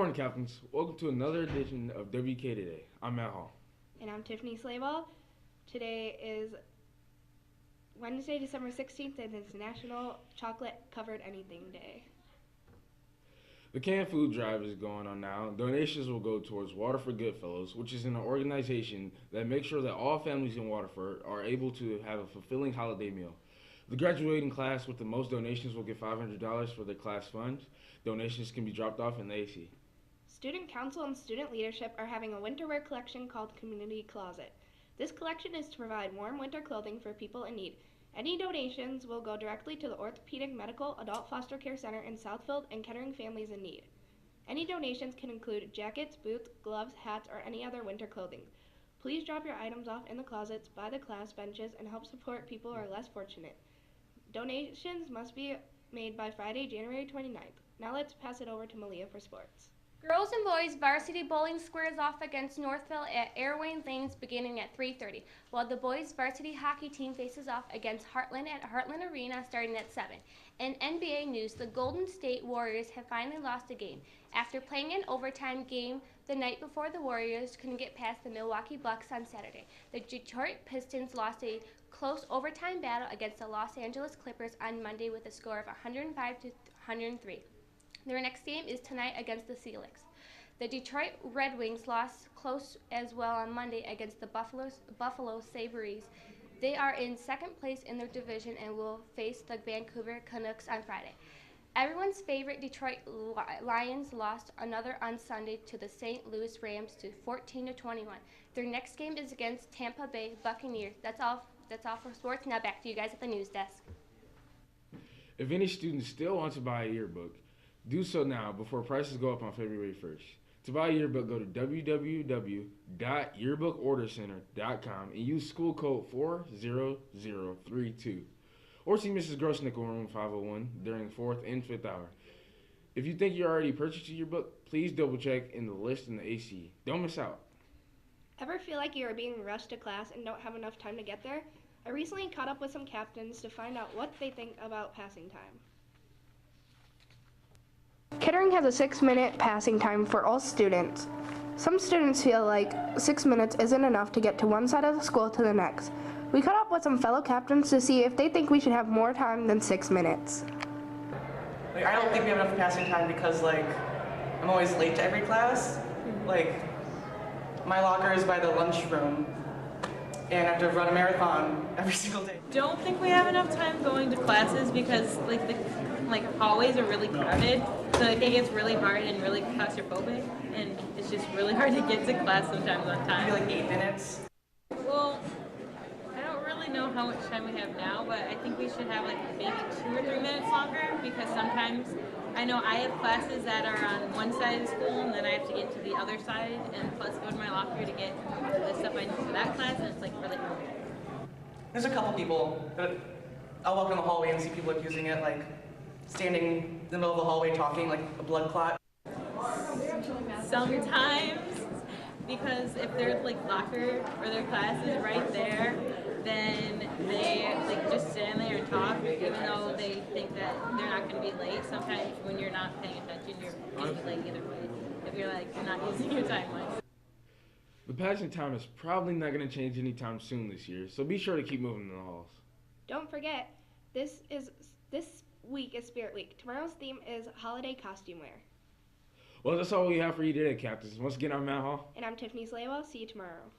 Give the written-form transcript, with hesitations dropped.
morning, Captains. Welcome to another edition of WK Today. I'm Matt Hall. And I'm Tiffany Slayball. Today is Wednesday, December 16th, and it's National Chocolate Covered Anything Day. The canned food drive is going on now. Donations will go towards Water for Goodfellows, which is an organization that makes sure that all families in Waterford are able to have a fulfilling holiday meal. The graduating class with the most donations will get $500 for their class funds. Donations can be dropped off in the AC. Student Council and student leadership are having a winter wear collection called Community Closet. This collection is to provide warm winter clothing for people in need. Any donations will go directly to the Orthopedic Medical Adult Foster Care Center in Southfield and Kettering Families in Need. Any donations can include jackets, boots, gloves, hats, or any other winter clothing. Please drop your items off in the closets by the class benches and help support people who are less fortunate. Donations must be made by Friday, January 29th. Now let's pass it over to Malia for sports. Girls and boys varsity bowling squares off against Northville at Airwayne Lanes beginning at 3:30, while the boys varsity hockey team faces off against Heartland at Heartland Arena starting at 7. In NBA news, the Golden State Warriors have finally lost a game. After playing an overtime game the night before, the Warriors couldn't get past the Milwaukee Bucks on Saturday. The Detroit Pistons lost a close overtime battle against the Los Angeles Clippers on Monday with a score of 105-103. Their next game is tonight against the Celtics. The Detroit Red Wings lost close as well on Monday against the Buffalo Sabres. They are in second place in their division and will face the Vancouver Canucks on Friday. Everyone's favorite Detroit Lions lost another on Sunday to the St. Louis Rams to 14-21. Their next game is against Tampa Bay Buccaneers. That's all for sports. Now back to you guys at the news desk. If any student still wants to buy a yearbook, do so now before prices go up on February 1st. To buy a yearbook, go to www.yearbookordercenter.com and use school code 40032. Or see Mrs. Grossnick in room 501 during 4th and 5th hour. If you think you already purchased a yearbook, please double check in the list in the AC. Don't miss out. Ever feel like you are being rushed to class and don't have enough time to get there? I recently caught up with some captains to find out what they think about passing time. Kettering has a 6-minute passing time for all students. Some students feel like 6 minutes isn't enough to get to one side of the school to the next. We caught up with some fellow captains to see if they think we should have more time than 6 minutes. I don't think we have enough passing time because I'm always late to every class. My locker is by the lunchroom and I have to run a marathon every single day. Don't think we have enough time going to classes because the hallways are really crowded, so it gets really hard and really claustrophobic, and it's just really hard to get to class sometimes on time. Maybe 8 minutes. Well, I don't really know how much time we have now, but I think we should have maybe 2 or 3 minutes longer because sometimes I know I have classes that are on one side of the school and then I have to get to the other side and plus go to my locker to get the stuff I need for that class, and it's really hard. There's a couple people that I'll walk in the hallway and see people abusing it, standing in the middle of the hallway talking like a blood clot. Sometimes, because if their locker or their class is right there, then they just stand there and talk, even though they think that they're not going to be late. Sometimes when you're not paying attention, you're going to be late either way. If you're not using your time wisely. The passing time is probably not going to change anytime soon this year, so be sure to keep moving in the halls. Don't forget, this week is Spirit Week. Tomorrow's theme is holiday costume wear. Well, that's all we have for you today, Captains. Once again, I'm Matt Hall. And I'm Tiffany Slaywell. See you tomorrow.